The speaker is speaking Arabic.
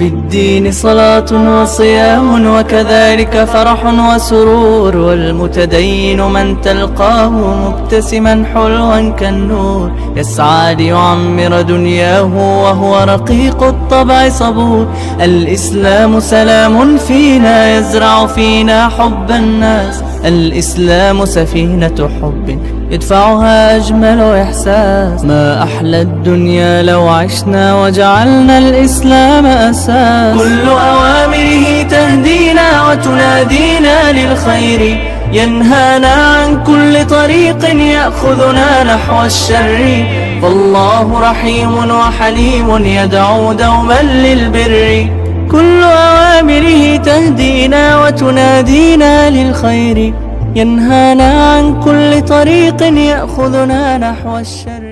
في الدين صلاة وصيام وكذلك فرح وسرور، والمتدين من تلقاه مبتسما حلوا كالنور، يسعى ليعمر دنياه وهو رقيق الطبع صبور. الإسلام سلام فينا يزرع فينا حب الناس، الإسلام سفينة حب يدفعها أجمل إحساس. ما أحلى الدنيا لو عشنا وجعلنا الإسلام أساس. كل أوامره تهدينا وتنادينا للخير، ينهانا عن كل طريق يأخذنا نحو الشر. فالله رحيم وحليم يدعو دوما للبر. كل أوامره تهدينا وتنادينا للخير، ينهانا عن كل طريق يأخذنا نحو الشر.